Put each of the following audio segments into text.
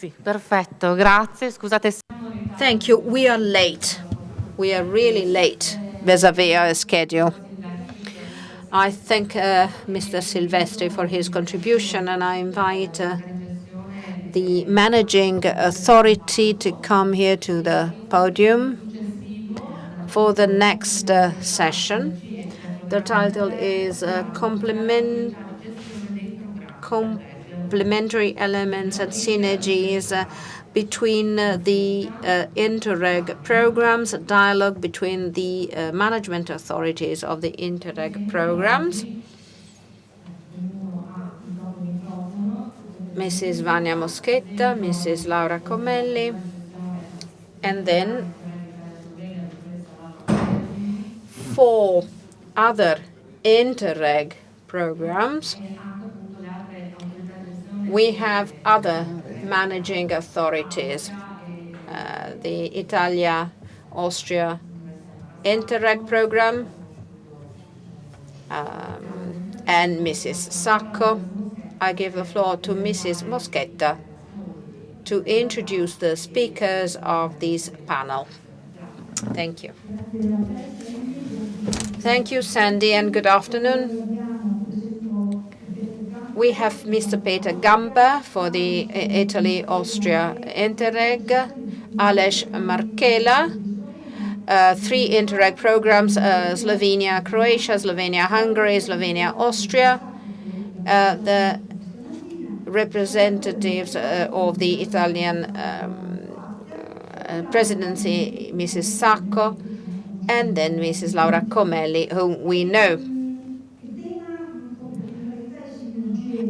Sì, perfetto, grazie. Scusate. Thank you. We are late. We are really late vis-à-vis our schedule. I thank Mr. Silvestri for his contribution, and I invite the managing authority to come here to the podium for the next session. The title is Complementary Elements and Synergies between the Interreg programs, dialogue between the management authorities of the Interreg programs. Mrs. Vania Moschetta, Mrs. Laura Comelli, and then 4 other Interreg programs. We have other managing authorities, the Italia-Austria Interreg program, and Mrs. Sacco. I give the floor to Mrs. Moschetta to introduce the speakers of this panel. Thank you. Thank you, Sandy, and good afternoon. We have Mr. Peter Gamba for the Italy-Austria Interreg, Aleš Markela, 3 Interreg programs, Slovenia, Croatia, Slovenia, Hungary, Slovenia, Austria. The representatives of the Italian presidency, Mrs. Sacco, and then Mrs. Laura Comelli, whom we know.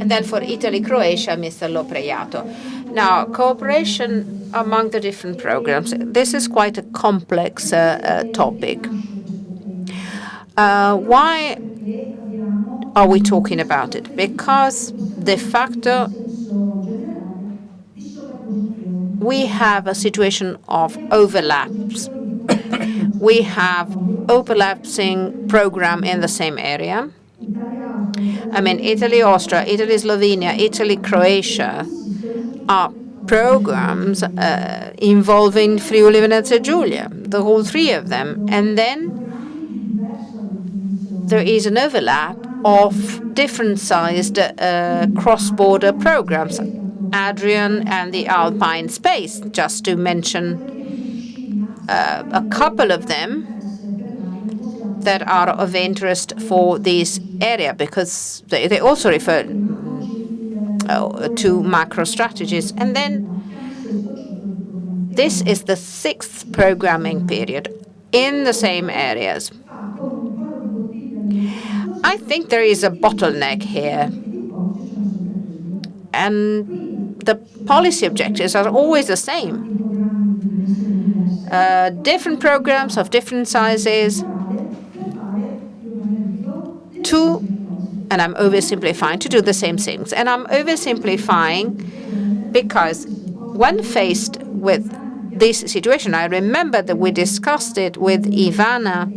And then for Italy, Croatia, Mr. Lopreato. Now, cooperation among the different programs. This is quite a complex topic. Why are we talking about it? Because de facto, we have a situation of overlaps. We have overlapping program in the same area. I mean, Italy, Austria, Italy, Slovenia, Italy, Croatia are programs involving Friuli Venezia Giulia, the whole 3 of them. And then there is an overlap of different sized cross-border programs, Adrian and the Alpine Space, just to mention a couple of them that are of interest for this area, because they also refer to macro strategies. And then this is the 6th programming period in the same areas. I think there is a bottleneck here. And the policy objectives are always the same. Different programs of different sizes, and I'm oversimplifying, to do the same things. And I'm oversimplifying because when faced with this situation, I remember that we discussed it with Ivana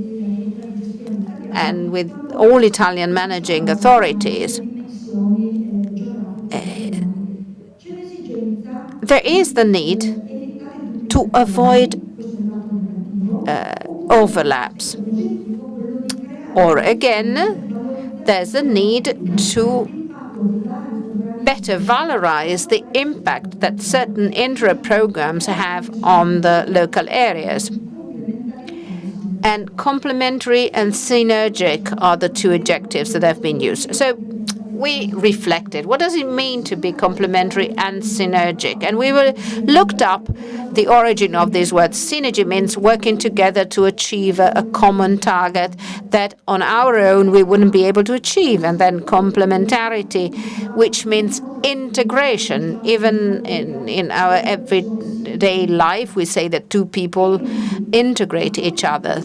and with all Italian managing authorities. There is the need to avoid overlaps. Or again, there's a need to better valorize the impact that certain intra-programs have on the local areas. And complementary and synergic are the 2 adjectives that have been used. So we reflected, what does it mean to be complementary and synergic? And we looked up the origin of these words. Synergy means working together to achieve a common target that on our own we wouldn't be able to achieve. And then complementarity, which means integration. Even in our everyday life, we say that 2 people integrate each other.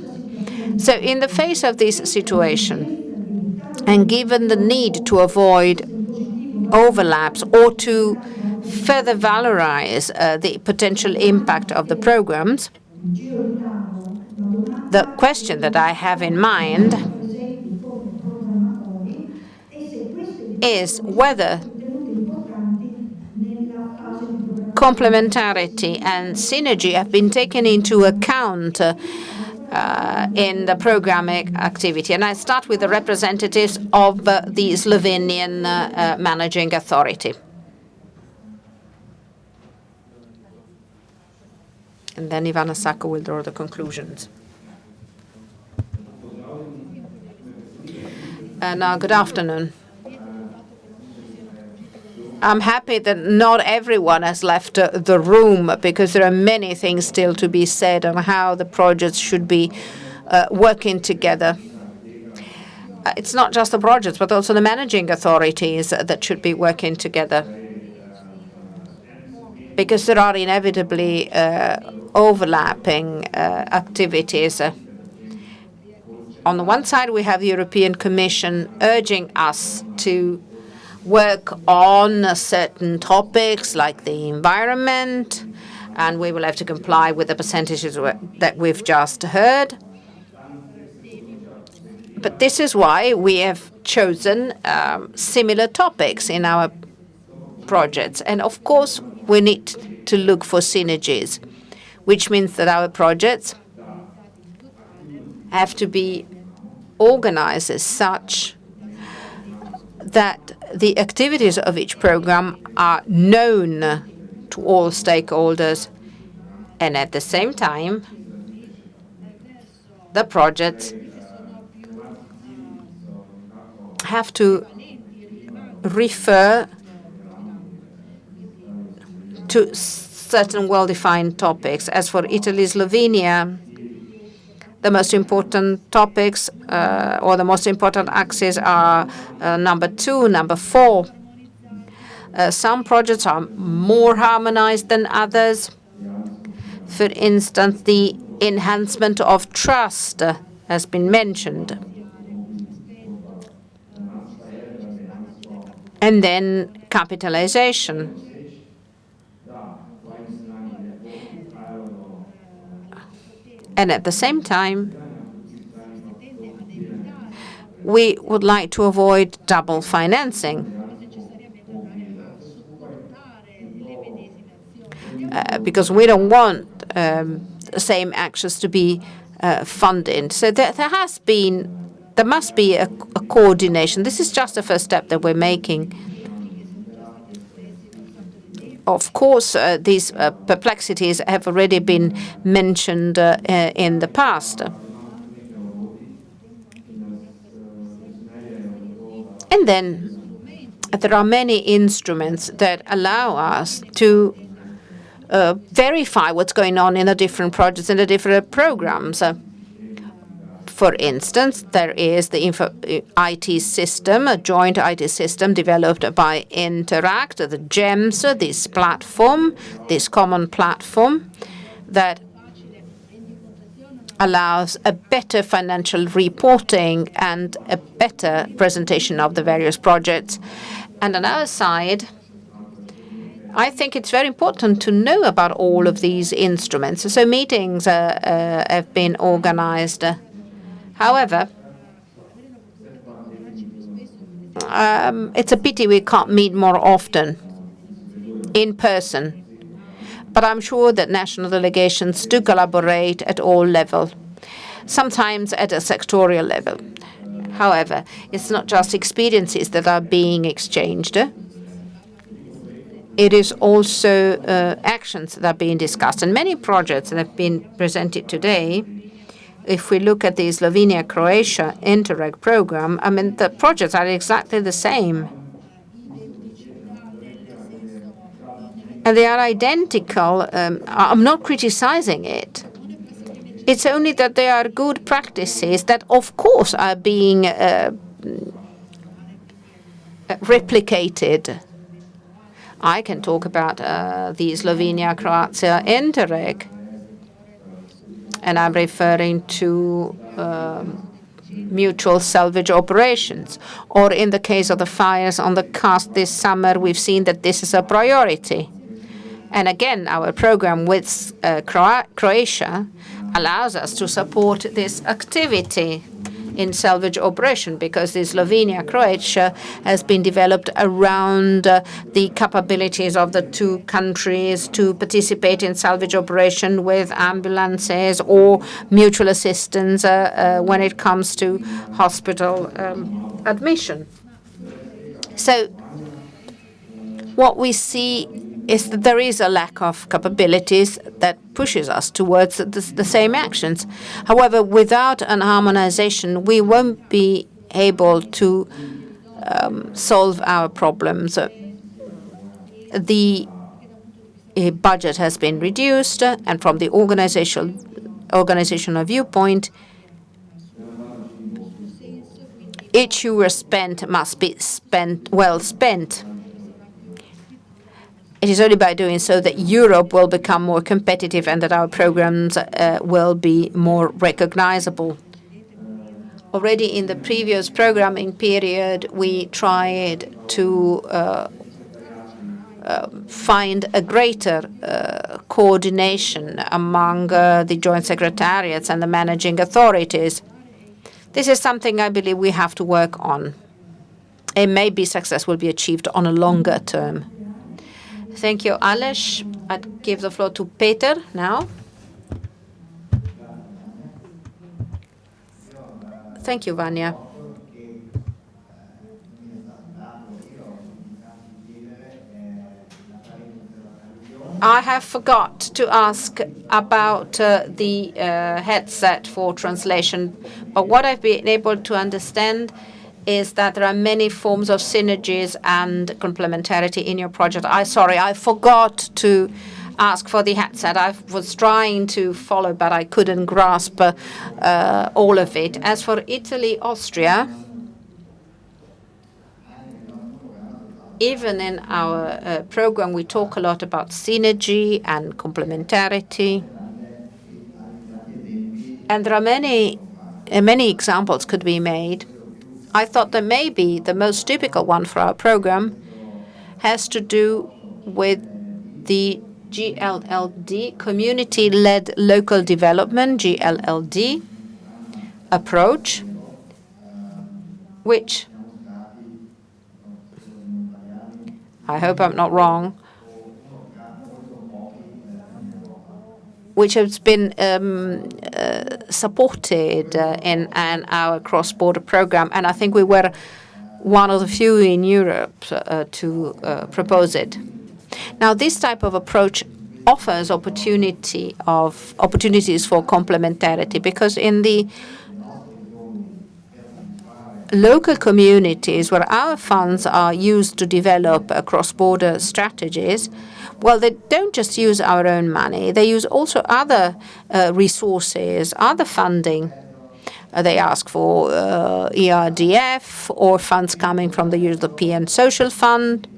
So in the face of this situation, and given the need to avoid overlaps or to further valorize the potential impact of the programs, the question that I have in mind is whether complementarity and synergy have been taken into account in the programming activity. And I start with the representatives of the Slovenian Managing Authority. And then Ivana Sacco will draw the conclusions. Now, good afternoon. I'm happy that not everyone has left the room, because there are many things still to be said on how the projects should be working together. It's not just the projects, but also the managing authorities that should be working together, because there are inevitably overlapping activities. On the one side, we have the European Commission urging us to work on certain topics like the environment, and we will have to comply with the percentages that we've just heard. But this is why we have chosen similar topics in our projects. And of course, we need to look for synergies, which means that our projects have to be organized as such that the activities of each program are known to all stakeholders, and at the same time, the projects have to refer to certain well-defined topics. As for Italy, Slovenia, the most important topics or the most important axes are number 2, number 4. Some projects are more harmonized than others. For instance, the enhancement of trust has been mentioned. And then capitalization. And at the same time, we would like to avoid double financing. Because we don't want the same actions to be funded. So there must be a coordination. This is just the first step that we're making. Of course, these perplexities have already been mentioned in the past. And then there are many instruments that allow us to verify what's going on in the different projects and the different programs. For instance, there is the IT system, a joint IT system developed by Interreg, the GEMS, this platform, this common platform that allows a better financial reporting and a better presentation of the various projects. And on our side, I think it's very important to know about all of these instruments. So meetings have been organized. However, it's a pity we can't meet more often in person. But I'm sure that national delegations do collaborate at all levels, sometimes at a sectorial level. However, it's not just experiences that are being exchanged. It is also actions that are being discussed. And many projects that have been presented today, if we look at the Slovenia-Croatia Interreg program, I mean, the projects are exactly the same. And they are identical. I'm not criticizing it. It's only that they are good practices that, of course, are being replicated. I can talk about the Slovenia-Croatia Interreg. And I'm referring to mutual salvage operations. Or in the case of the fires on the coast this summer, we've seen that this is a priority. And again, our program with Croatia allows us to support this activity. in salvage operation, because the Slovenia-Croatia has been developed around the capabilities of the two countries to participate in salvage operation with ambulances or mutual assistance when it comes to hospital admission. So what we see is that there is a lack of capabilities that pushes us towards the same actions. However, without an harmonization, we won't be able to solve our problems. The budget has been reduced, and from the organizational viewpoint, each euro spent must be well spent. It is only by doing so that Europe will become more competitive and that our programs will be more recognizable. Already in the previous programming period, we tried to find a greater coordination among the joint secretariats and the managing authorities. This is something I believe we have to work on. And maybe success will be achieved on a longer term. Thank you, Aleš. I'd give the floor to Peter now. Thank you, Vanya. I have forgot to ask about the headset for translation, but what I've been able to understand is that there are many forms of synergies and complementarity in your project. I forgot to ask for the headset. I was trying to follow, but I couldn't grasp all of it. As for Italy, Austria, even in our program, we talk a lot about synergy and complementarity. And there are many examples could be made. I thought that maybe the most typical one for our program has to do with the GLLD, Community-Led Local Development, GLLD approach, which, I hope I'm not wrong, which has been supported in our cross-border program. And I think we were one of the few in Europe to propose it. Now, this type of approach offers opportunities for complementarity, because in the local communities where our funds are used to develop cross-border strategies, well, they don't just use our own money. They use also other resources, other funding. They ask for ERDF or funds coming from the European Social Fund.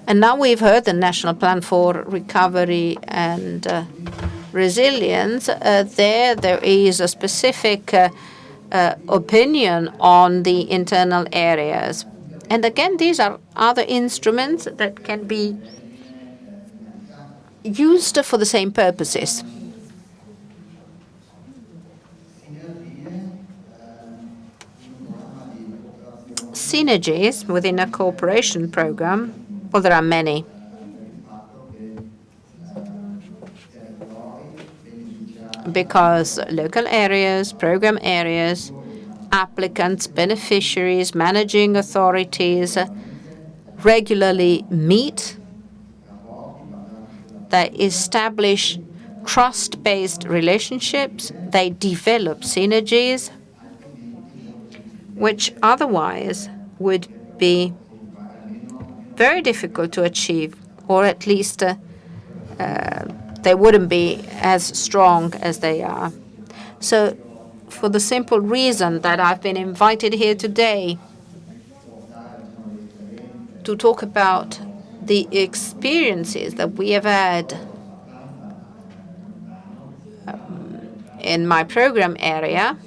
And now we've heard the National Plan for Recovery and Resilience. There is a specific opinion on the internal areas. And again, these are other instruments that can be used for the same purposes. Synergies within a cooperation program, well, there are many. Because local areas, program areas, applicants, beneficiaries, managing authorities regularly meet. They establish trust-based relationships. They develop synergies, which otherwise would be very difficult to achieve, or at least they wouldn't be as strong as they are. So for the simple reason that I've been invited here today to talk about the experiences that we have had in my program area,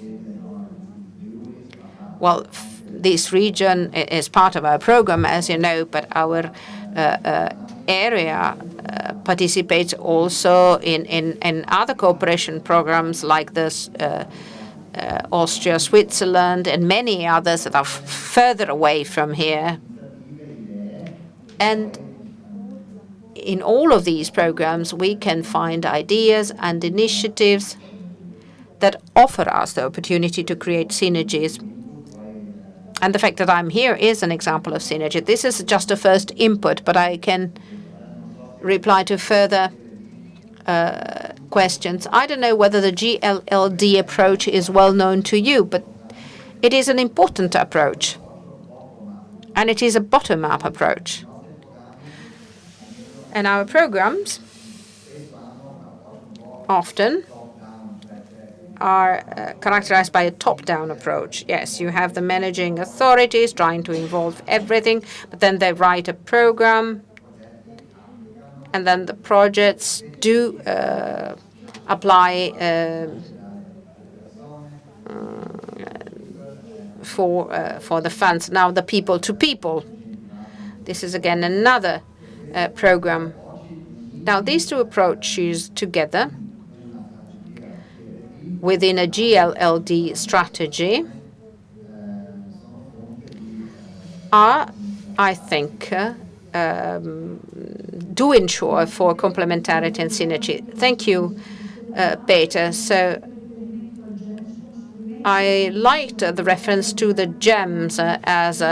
well, this region is part of our program, as you know, but our area participates also in other cooperation programs like this Austria, Switzerland, and many others that are further away from here. And in all of these programs, we can find ideas and initiatives that offer us the opportunity to create synergies. And the fact that I'm here is an example of synergy. This is just a first input, but I can reply to further questions. I don't know whether the GLLD approach is well known to you, but it is an important approach. And it is a bottom-up approach. And our programs often are characterized by a top-down approach. Yes, you have the managing authorities trying to involve everything, but then they write a program, and then the projects do apply for the funds. Now, the people to people. This is again another program. Now, these two approaches together within a GLLD strategy are, I think, do ensure for complementarity and synergy. Thank you, Peter. So I liked the reference to the GEMS as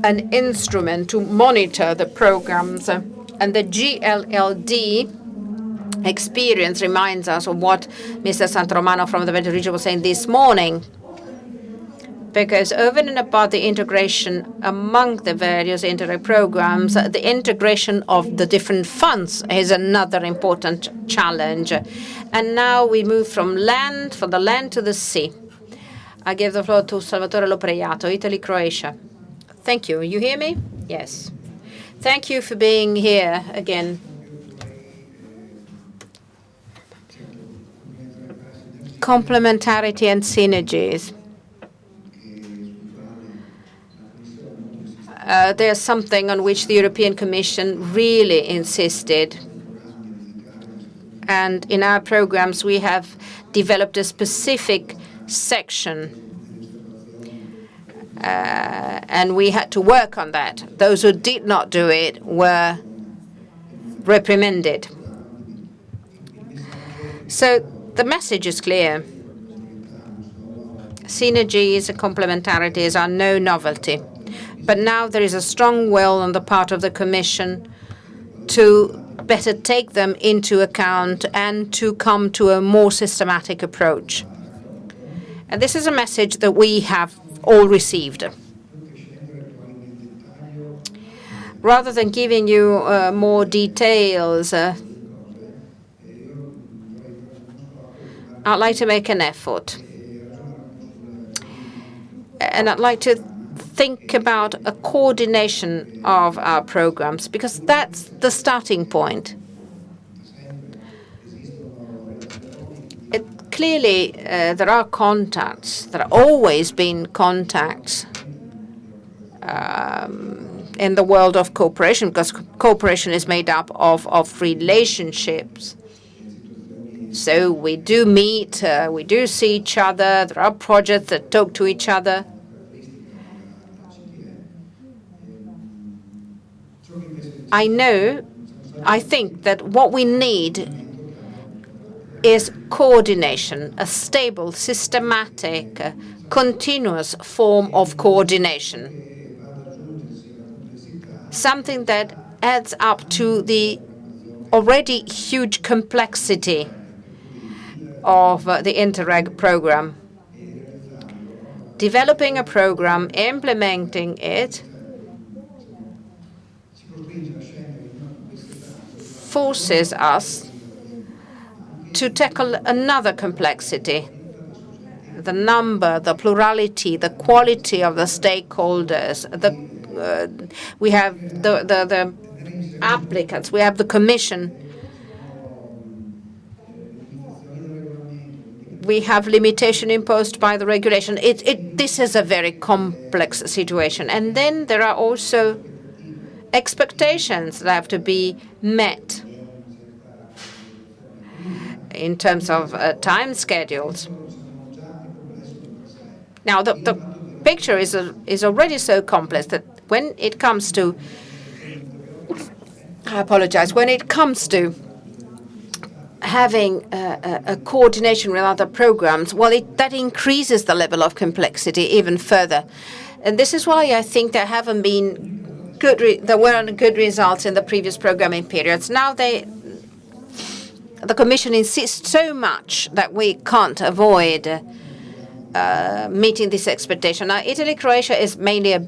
an instrument to monitor the programs. And the GLLD experience reminds us of what Mr. Santoromano from the Veneto region was saying this morning. Because over and above the integration among the various Interreg programs, the integration of the different funds is another important challenge. And now we move from the land to the sea. I give the floor to Salvatore Lopreato, Italy, Croatia. Thank you. You hear me? Yes. Thank you for being here again. Complementarity and synergies. There's something on which the European Commission really insisted. And in our programs, we have developed a specific section. And we had to work on that. Those who did not do it were reprimanded. So the message is clear. Synergies and complementarities are no novelty. But now there is a strong will on the part of the Commission to better take them into account and to come to a more systematic approach. And this is a message that we have all received. Rather than giving you more details, I'd like to make an effort. And I'd like to think about a coordination of our programs, because that's the starting point. Clearly, there are contacts. There have always been contacts in the world of cooperation, because cooperation is made up of relationships. So we do meet, we do see each other. There are projects that talk to each other. I think that what we need is coordination, a stable, systematic, continuous form of coordination. Something that adds up to the already huge complexity of the Interreg program. Developing a program, implementing it, forces us to tackle another complexity. The number, the plurality, the quality of the stakeholders. We have the applicants, we have the Commission. We have limitation imposed by the regulation. This is a very complex situation. And then there are also expectations that have to be met in terms of time schedules. Now, the picture is already so complex that when it comes to, I apologize, when it comes to having a coordination with other programs, well, that increases the level of complexity even further. And this is why I think there haven't been there weren't good results in the previous programming periods. Now the Commission insists so much that we can't avoid meeting this expectation. Now, Italy-Croatia is mainly a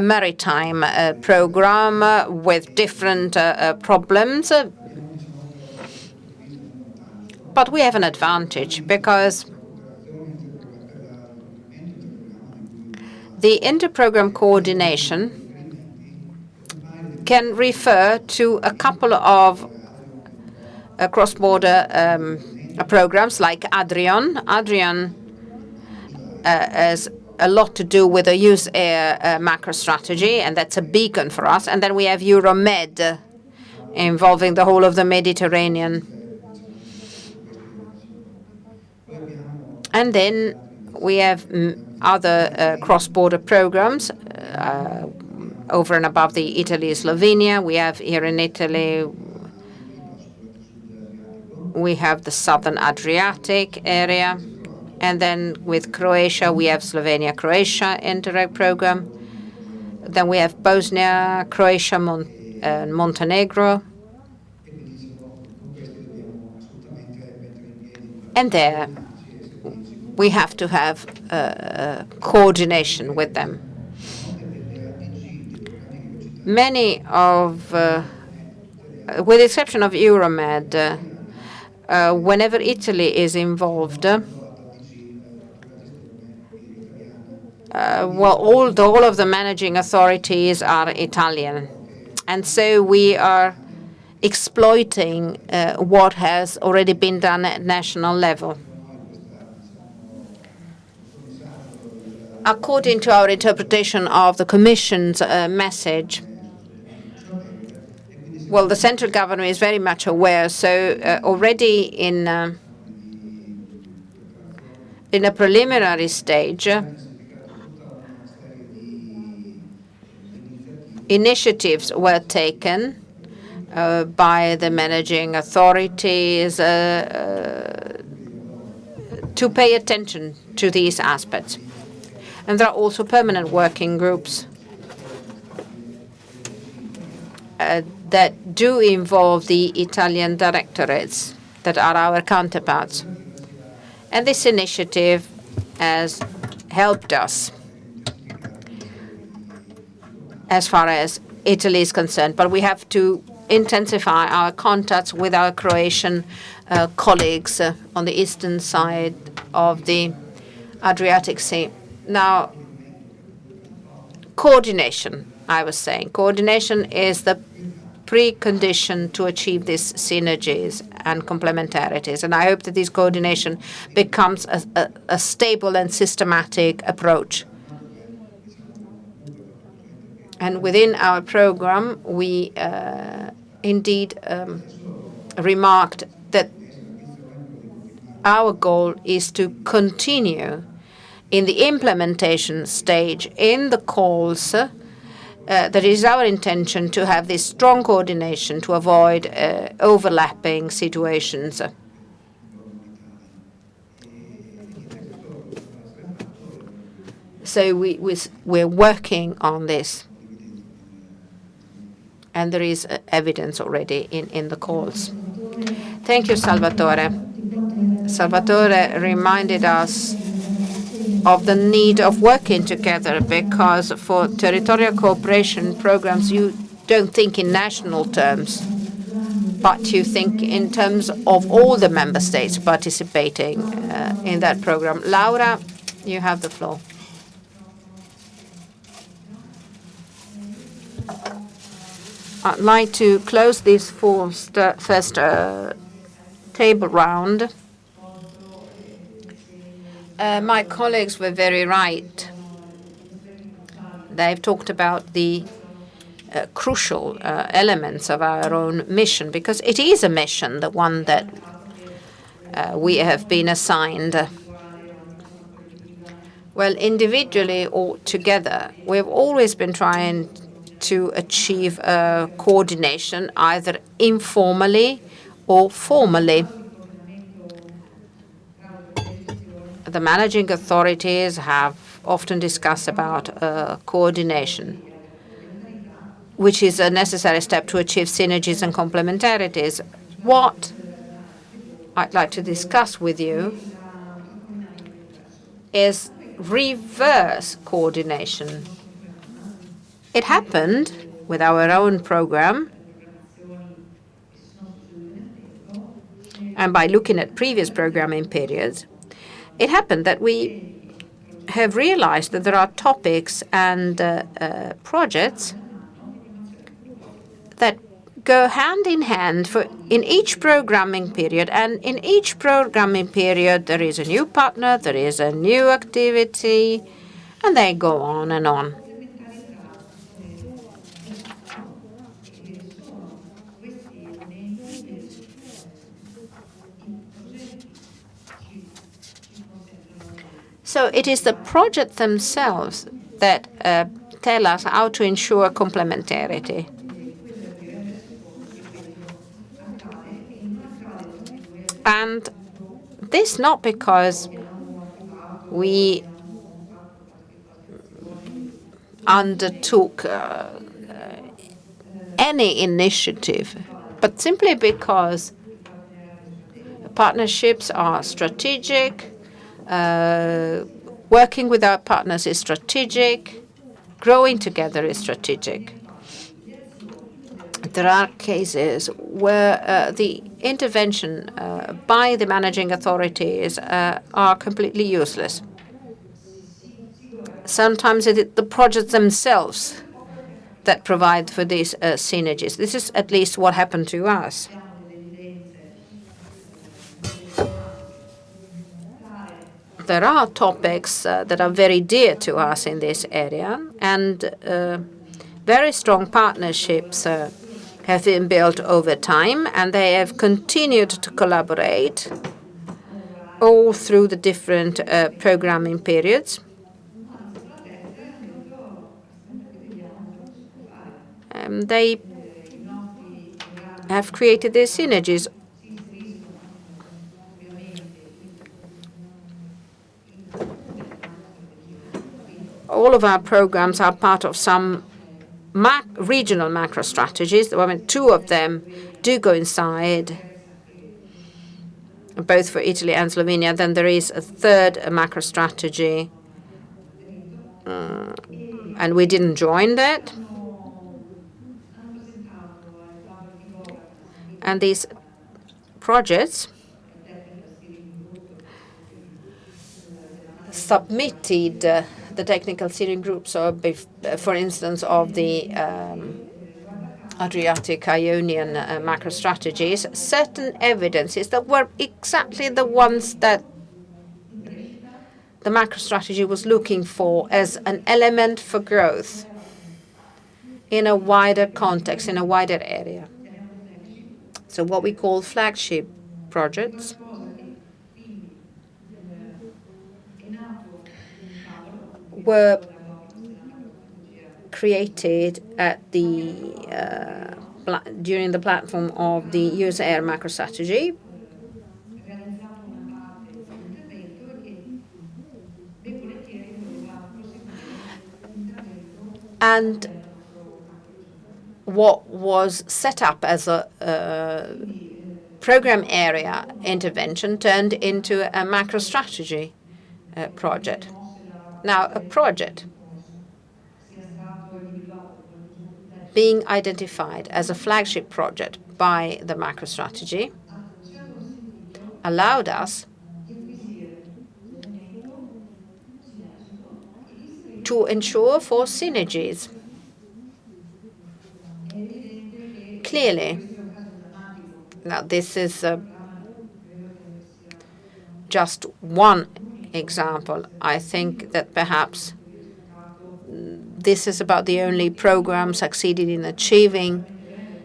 maritime program with different problems. But we have an advantage because the inter-program coordination can refer to a couple of cross-border programs like Adrian. Adrian has a lot to do with the use air macro strategy, and that's a beacon for us. And then we have Euromed involving the whole of the Mediterranean. And then we have other cross-border programs over and above the Italy-Slovenia. We have here in Italy, we have the southern Adriatic area. And then with Croatia, we have Slovenia-Croatia Interreg program. Then we have Bosnia, Croatia, and Montenegro. And there, we have to have coordination with them. Many of, with the exception of Euromed, whenever Italy is involved, well, all of the managing authorities are Italian. And so we are exploiting what has already been done at national level. According to our interpretation of the Commission's message, well, the central government is very much aware. So already in a preliminary stage, initiatives were taken by the managing authorities to pay attention to these aspects. And there are also permanent working groups that do involve the Italian directorates that are our counterparts. And this initiative has helped us as far as Italy is concerned. But we have to intensify our contacts with our Croatian colleagues on the eastern side of the Adriatic Sea. Now, coordination, I was saying. Coordination is the precondition to achieve these synergies and complementarities. And I hope that this coordination becomes a stable and systematic approach. And within our program, we indeed remarked that our goal is to continue in the implementation stage, in the calls, that is our intention to have this strong coordination to avoid overlapping situations. So we're working on this. And there is evidence already in the calls. Thank you, Salvatore. Salvatore reminded us of the need of working together, because for territorial cooperation programs, you don't think in national terms, but you think in terms of all the member states participating in that program. Laura, you have the floor. I'd like to close this first table round. My colleagues were very right. They've talked about the crucial elements of our own mission, because it is a mission, the one that we have been assigned. Well, individually or together, we've always been trying to achieve coordination, either informally or formally. The managing authorities have often discussed about coordination, which is a necessary step to achieve synergies and complementarities. What I'd like to discuss with you is reverse coordination. It happened with our own program, and by looking at previous programming periods, it happened that we have realized that there are topics and projects that go hand in hand in each programming period. And in each programming period, there is a new partner, there is a new activity, and they go on and on. So it is the projects themselves that tell us how to ensure complementarity. And this not because we undertook any initiative, but simply because partnerships are strategic, working with our partners is strategic, growing together is strategic. There are cases where the intervention by the managing authorities are completely useless. Sometimes it is the projects themselves that provide for these synergies. This is at least what happened to us. There are topics that are very dear to us in this area, and very strong partnerships have been built over time, and they have continued to collaborate all through the different programming periods. They have created these synergies. All of our programs are part of some regional macro strategies. I mean, two of them do coincide, both for Italy and Slovenia. Then there is a third macro strategy, and we didn't join that. And these projects submitted the technical steering group, so for instance, of the Adriatic Ionian macro strategies, certain evidences that were exactly the ones that the macro strategy was looking for as an element for growth in a wider context, in a wider area. So what we call flagship projects were created at during the platform of the user air macro strategy. And what was set up as a program area intervention turned into a macro strategy project. Now, a project being identified as a flagship project by the macro strategy allowed us to ensure for synergies. Clearly, now this is just one example. I think that perhaps this is about the only program succeeded in achieving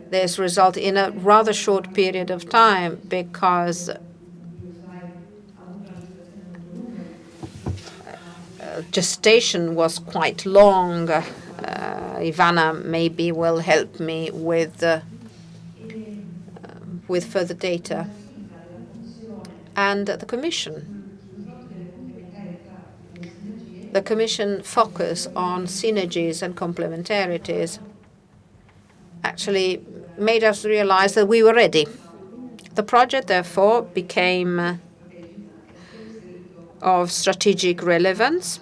this result in a rather short period of time, because gestation was quite long. Ivana maybe will help me with further data. And the Commission focus on synergies and complementarities actually made us realize that we were ready. The project, therefore, became of strategic relevance,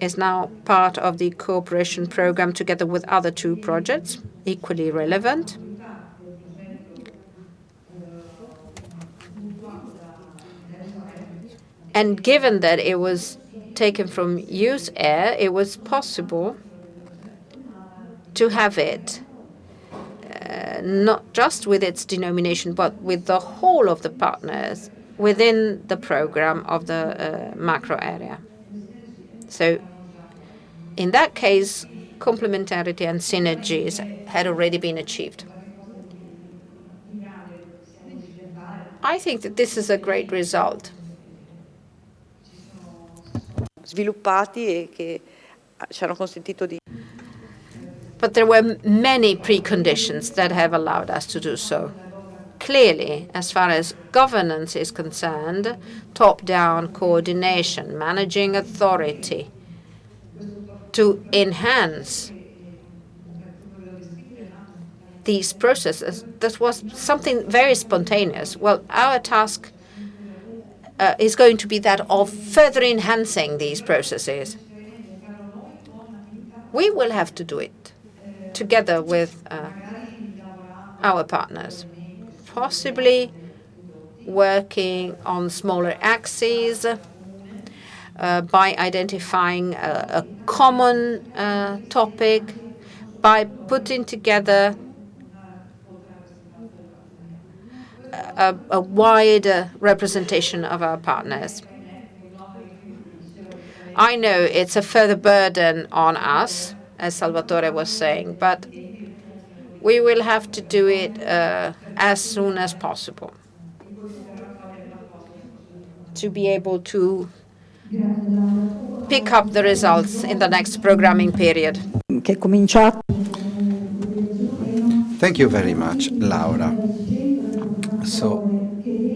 is now part of the cooperation program together with other two projects, equally relevant. And given that it was taken from use air, it was possible to have it not just with its denomination, but with the whole of the partners within the program of the macro area. So in that case, complementarity and synergies had already been achieved. I think that this is a great result. Sviluppati e che ci hanno consentito di. But there were many preconditions that have allowed us to do so. Clearly, as far as governance is concerned, top-down coordination, managing authority, to enhance these processes, that was something very spontaneous. Well, our task is going to be that of further enhancing these processes. We will have to do it together with our partners, possibly working on smaller axes by identifying a common topic, by putting together a wider representation of our partners. I know it's a further burden on us, as Salvatore was saying, but we will have to do it as soon as possible to be able to pick up the results in the next programming period. Thank you very much, Laura. So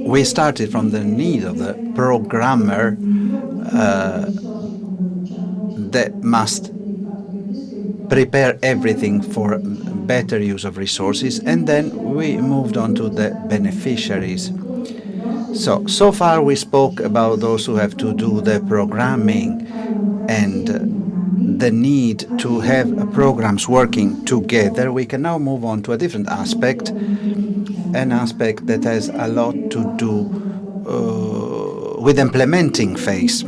we started from the need of the programmer that must prepare everything for better use of resources, and then we moved on to the beneficiaries. So far we spoke about those who have to do the programming and the need to have programs working together. We can now move on to a different aspect, an aspect that has a lot to do with implementing phase.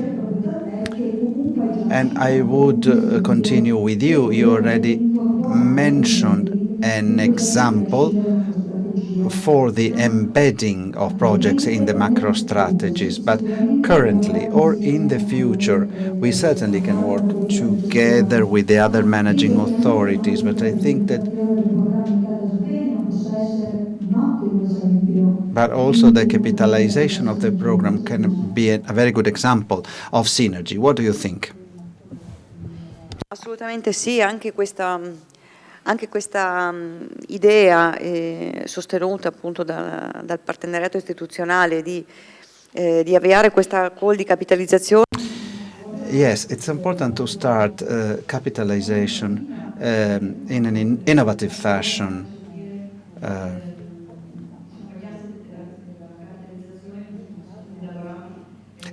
And I would continue with you. You already mentioned an example for the embedding of projects in the macro strategies, but currently or in the future, we certainly can work together with the other managing authorities, but I think that but also the capitalization of the program can be a very good example of synergy. What do you think? Assolutamente sì, anche questa idea sostenuta appunto dal partenariato istituzionale di avviare questa call di capitalizzazione. Yes, it's important to start capitalization in an innovative fashion.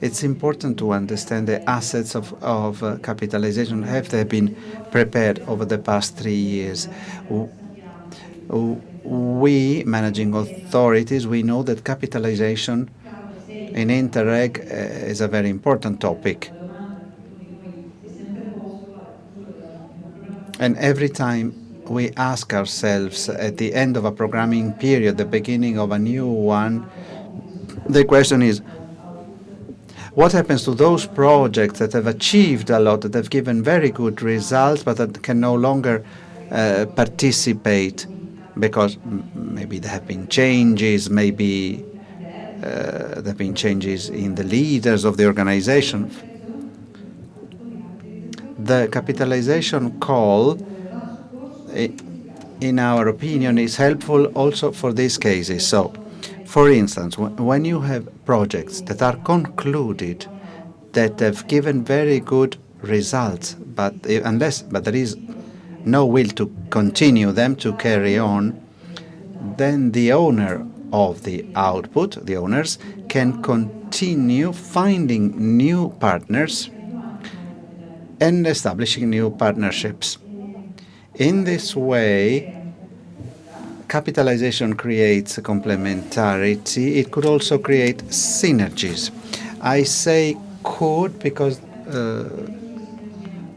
It's important to understand the assets of capitalization. Have they been prepared over the past 3 years? We, managing authorities, we know that capitalization in Interreg is a very important topic. And every time we ask ourselves at the end of a programming period, the beginning of a new one, the question is, what happens to those projects that have achieved a lot, that have given very good results, but that can no longer participate because maybe there have been changes, maybe there have been changes in the leaders of the organization. The capitalization call, in our opinion, is helpful also for these cases. So, for instance, when you have projects that are concluded, that have given very good results, but there is no will to continue them, to carry on, then the owner of the output, the owners, can continue finding new partners and establishing new partnerships. In this way, capitalization creates complementarity. It could also create synergies. I say could because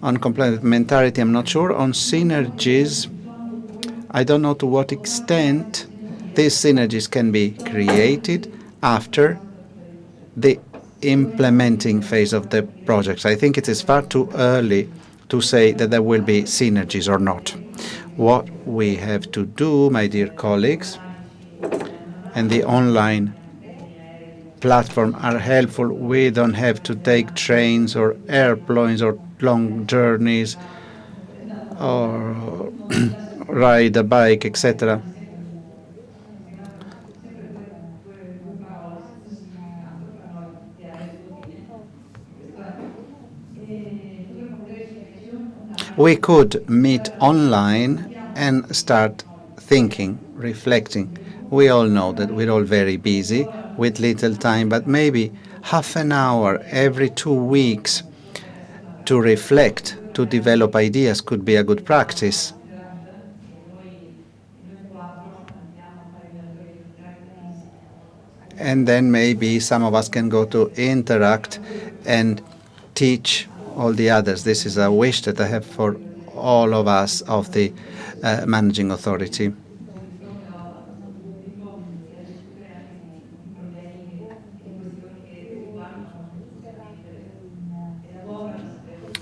on complementarity I'm not sure. On synergies, I don't know to what extent these synergies can be created after the implementing phase of the projects. I think it is far too early to say that there will be synergies or not. What we have to do, my dear colleagues, and the online platform are helpful. We don't have to take trains or airplanes or long journeys or ride a bike, etc. We could meet online and start thinking, reflecting. We all know that we're all very busy with little time, but maybe half an hour every 2 weeks to reflect, to develop ideas could be a good practice. And then maybe some of us can go to Interact and teach all the others. This is a wish that I have for all of us of the managing authority.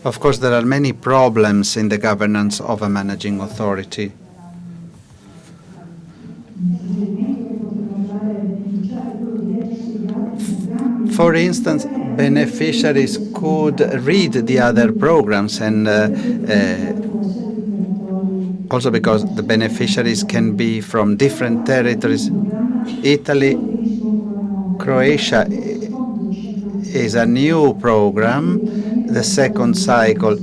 Of course, there are many problems in the governance of a managing authority. For instance, beneficiaries could read the other programs, and also because the beneficiaries can be from different territories. Italy, Croatia is a new program, the second cycle.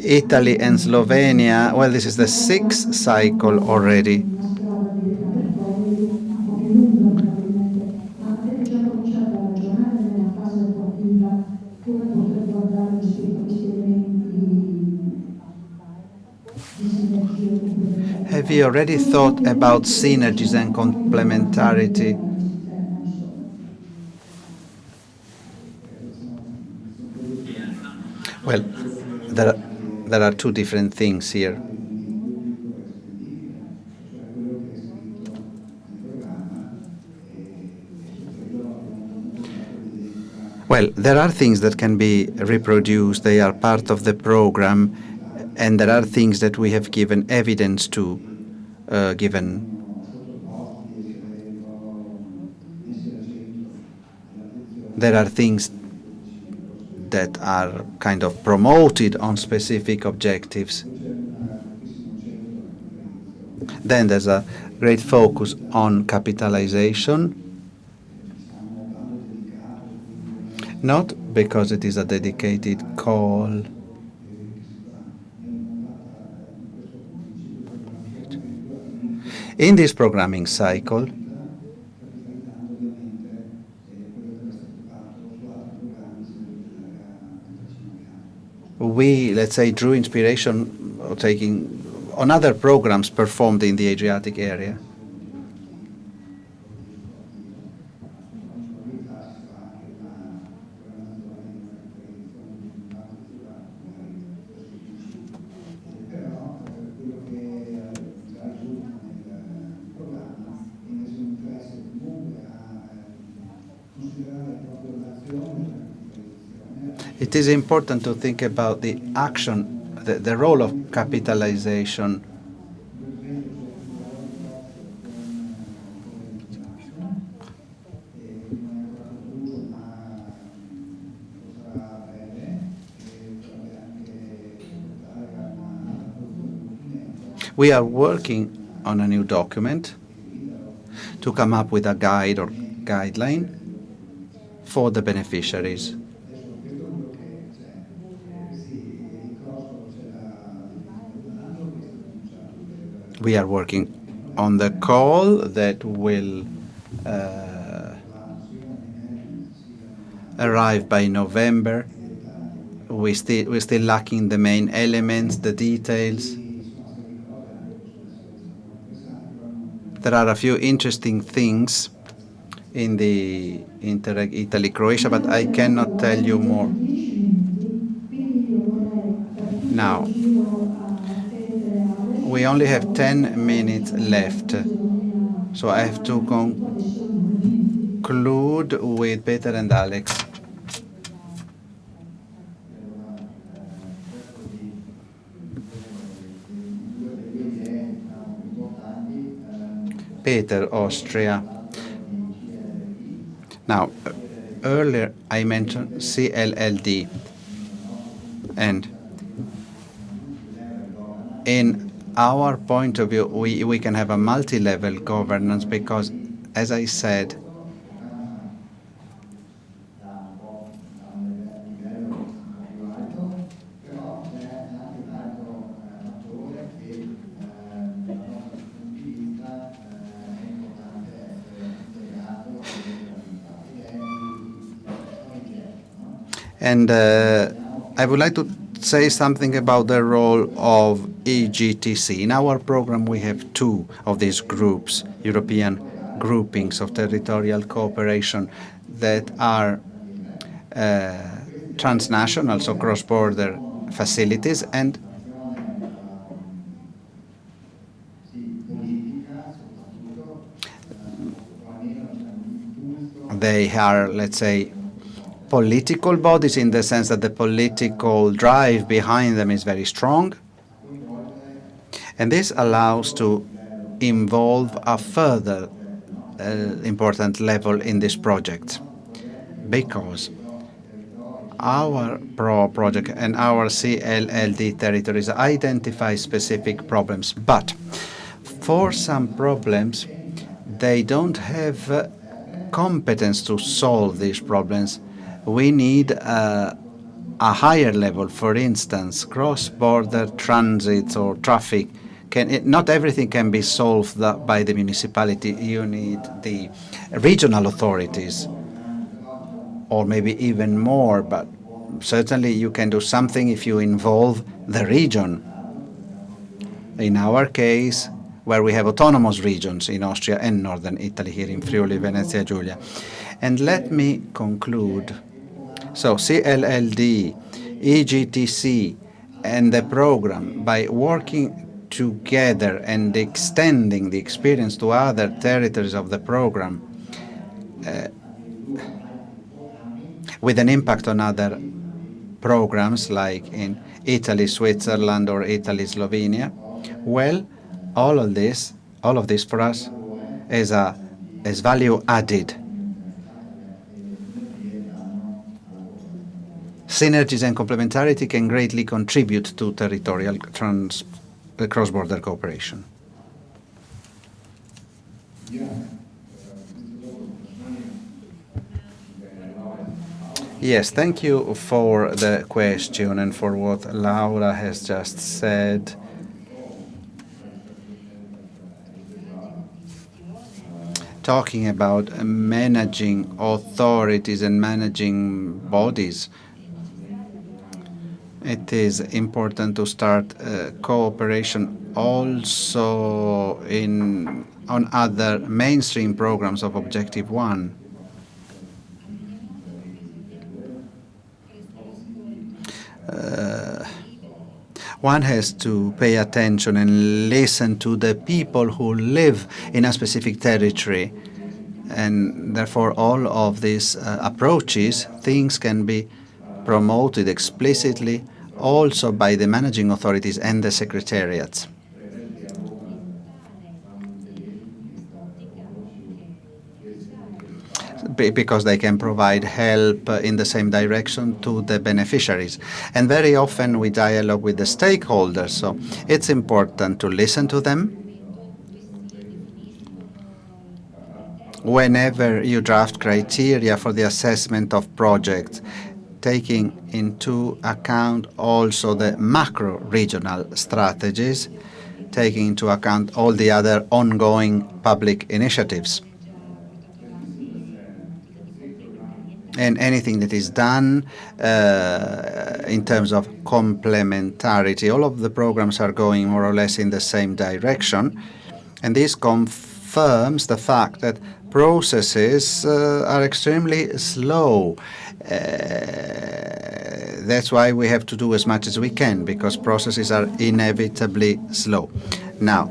Italy and Slovenia, well, this is the 6th cycle already. Have you already thought about synergies and complementarity? Well, there are two different things here. Well, there are things that can be reproduced. They are part of the program, and there are things that we have given evidence to, There are things that are kind of promoted on specific objectives. Then there's a great focus on capitalization, not because it is a dedicated call. In this programming cycle, we, let's say, drew inspiration taking on other programs performed in the Adriatic area. It is important to think about the action, the role of capitalization. We are working on a new document to come up with a guide or guideline for the beneficiaries. We are working on the call that will arrive by November. We're still lacking the main elements, the details. There are a few interesting things in the Interreg Italy-Croatia, but I cannot tell you more. Now, we only have 10 minutes left, so I have to conclude with Peter and Alex. Peter, Austria. Now, earlier I mentioned CLLD, and in our point of view, we can have a multi-level governance because, as I said, and I would like to say something about the role of EGTC. In our program, we have two of these groups, European groupings of territorial cooperation that are transnational, so cross-border facilities, and they are, let's say, political bodies in the sense that the political drive behind them is very strong. And this allows to involve a further important level in this project, because our project and our CLLD territories identify specific problems, but for some problems, they don't have competence to solve these problems. We need a higher level. For instance, cross-border transit or traffic. Not everything can be solved by the municipality. You need the regional authorities, or maybe even more, but certainly you can do something if you involve the region. In our case, where we have autonomous regions in Austria and northern Italy, here in Friuli, Venezia Giulia. And let me conclude. So CLLD, EGTC, and the program, by working together and extending the experience to other territories of the program, with an impact on other programs like in Italy, Switzerland, or Italy, Slovenia, well, all of this for us is value added. Synergies and complementarity can greatly contribute to territorial cross-border cooperation. Yes, thank you for the question and for what Laura has just said. Talking about managing authorities and managing bodies, it is important to start cooperation also on other mainstream programs of Objective 1. One has to pay attention and listen to the people who live in a specific territory. And therefore, all of these approaches, things can be promoted explicitly also by the managing authorities and the secretariats. because they can provide help in the same direction to the beneficiaries. And very often we dialogue with the stakeholders, so it's important to listen to them. Whenever you draft criteria for the assessment of projects, taking into account also the macro-regional strategies, taking into account all the other ongoing public initiatives. And anything that is done in terms of complementarity. All of the programs are going more or less in the same direction, and this confirms the fact that processes are extremely slow. That's why we have to do as much as we can, because processes are inevitably slow. Now,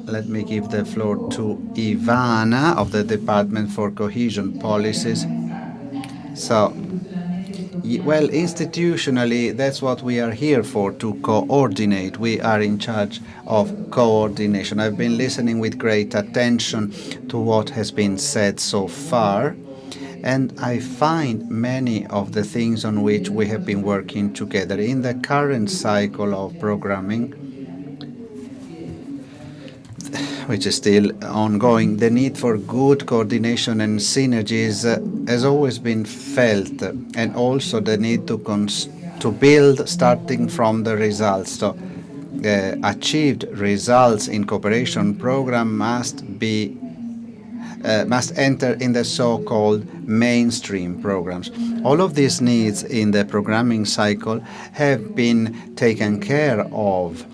let me give the floor to Ivana of the Department for Cohesion Policies. So, well, institutionally, that's what we are here for, to coordinate. We are in charge of coordination. I've been listening with great attention to what has been said so far, and I find many of the things on which we have been working together in the current cycle of programming, which is still ongoing. The need for good coordination and synergies has always been felt, and also the need to build starting from the results. So achieved results in cooperation program must enter in the so-called mainstream programs. All of these needs in the programming cycle have been taken care of,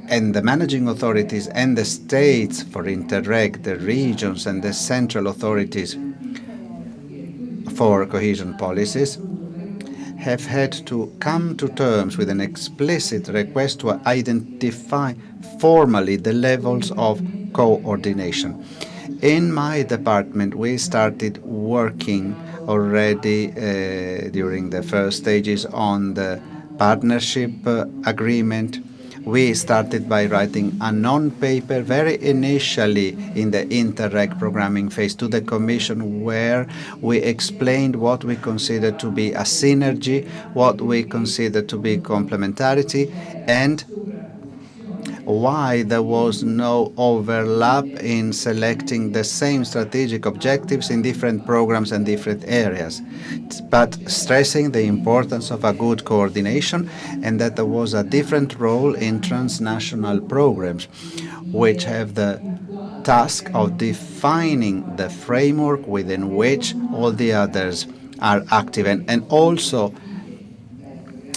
and the managing authorities and the states for Interreg, the regions and the central authorities for cohesion policies have had to come to terms with an explicit request to identify formally the levels of coordination. In my department, we started working already during the first stages on the partnership agreement. We started by writing a non-paper very initially in the Interreg programming phase to the Commission, where we explained what we consider to be a synergy, what we consider to be complementarity, and why there was no overlap in selecting the same strategic objectives in different programs and different areas, but stressing the importance of a good coordination, and that there was a different role in transnational programs, which have the task of defining the framework within which all the others are active, and also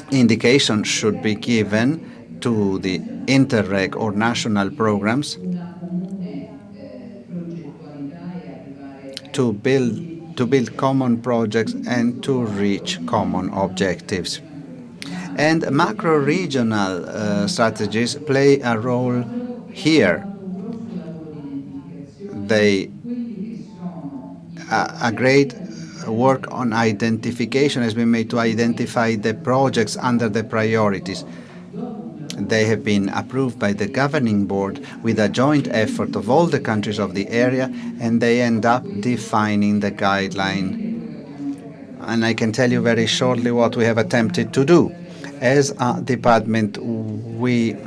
indications should be given to the Interreg or national programs to build common projects and to reach common objectives. And macro-regional strategies play a role here. A great work on identification has been made to identify the projects under the priorities. They have been approved by the governing board with a joint effort of all the countries of the area, and they end up defining the guideline. And I can tell you very shortly what we have attempted to do. As a department, we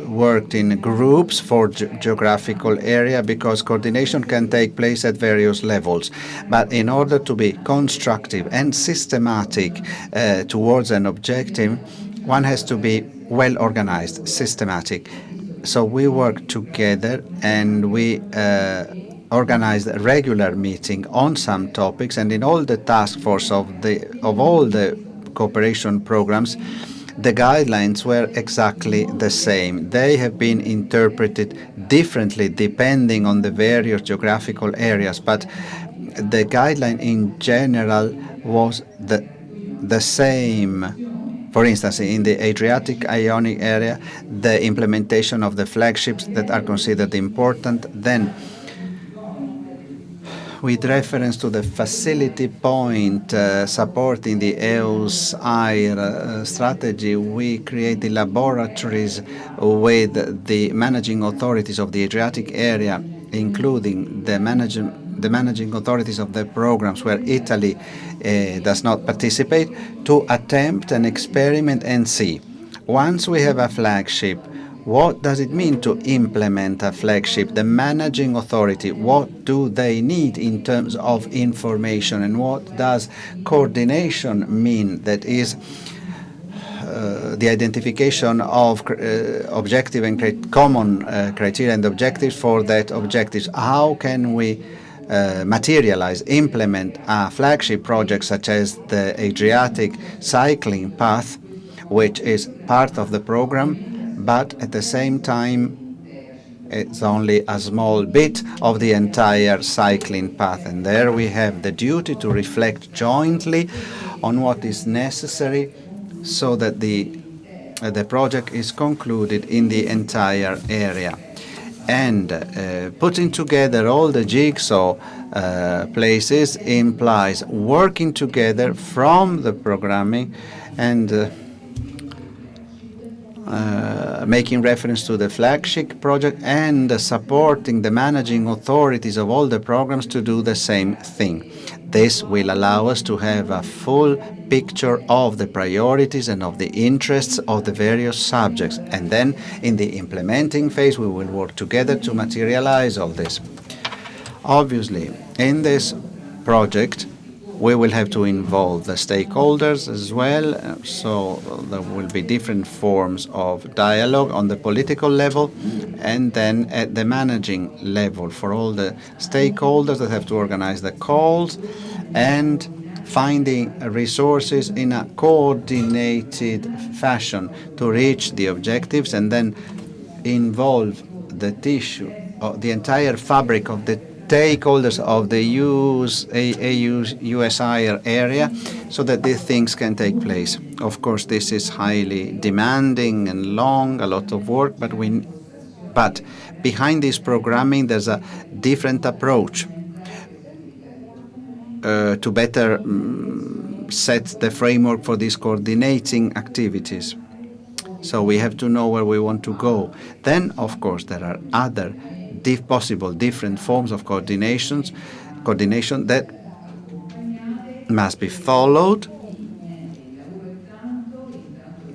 worked in groups for geographical area, because coordination can take place at various levels. But in order to be constructive and systematic towards an objective, one has to be well organized, systematic. So we work together, and we organized a regular meeting on some topics, and in all the task force of all the cooperation programs, the guidelines were exactly the same. They have been interpreted differently depending on the various geographical areas, but the guideline in general was the same. For instance, in the Adriatic Ionic area, the implementation of the flagships that are considered important. Then, with reference to the facility point supporting the EU's AIR strategy, we create the laboratories with the managing authorities of the Adriatic area including the managing authorities of the programs where Italy does not participate, to attempt an experiment and see. Once we have a flagship, what does it mean to implement a flagship? The managing authority, what do they need in terms of information, and what does coordination mean? That is the identification of objective and common criteria and objectives for that objectives. How can we materialize, implement a flagship project such as the Adriatic cycling path, which is part of the program, but at the same time it's only a small bit of the entire cycling path. And there we have the duty to reflect jointly on what is necessary so that the project is concluded in the entire area. And putting together all the jigsaw places implies working together from the programming and making reference to the flagship project and supporting the managing authorities of all the programs to do the same thing. This will allow us to have a full picture of the priorities and of the interests of the various subjects. And then in the implementing phase, we will work together to materialize all this. Obviously, in this project, we will have to involve the stakeholders as well, so there will be different forms of dialogue on the political level and then at the managing level for all the stakeholders that have to organize the calls and finding resources in a coordinated fashion to reach the objectives and then involve the tissue, the entire fabric of the stakeholders of the USIR area so that these things can take place. Of course, this is highly demanding and long, a lot of work, but behind this programming there's a different approach to better set the framework for these coordinating activities. So we have to know where we want to go. Then, of course, there are other possible different forms of coordination that must be followed.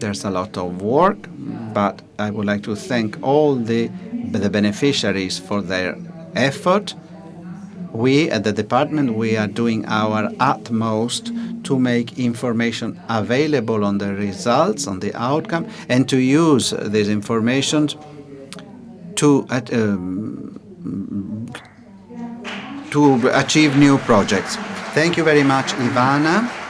There's a lot of work, but I would like to thank all the beneficiaries for their effort. We at the department, we are doing our utmost to make information available on the results, on the outcome, and to use this information to achieve new projects. Thank you very much, Ivana.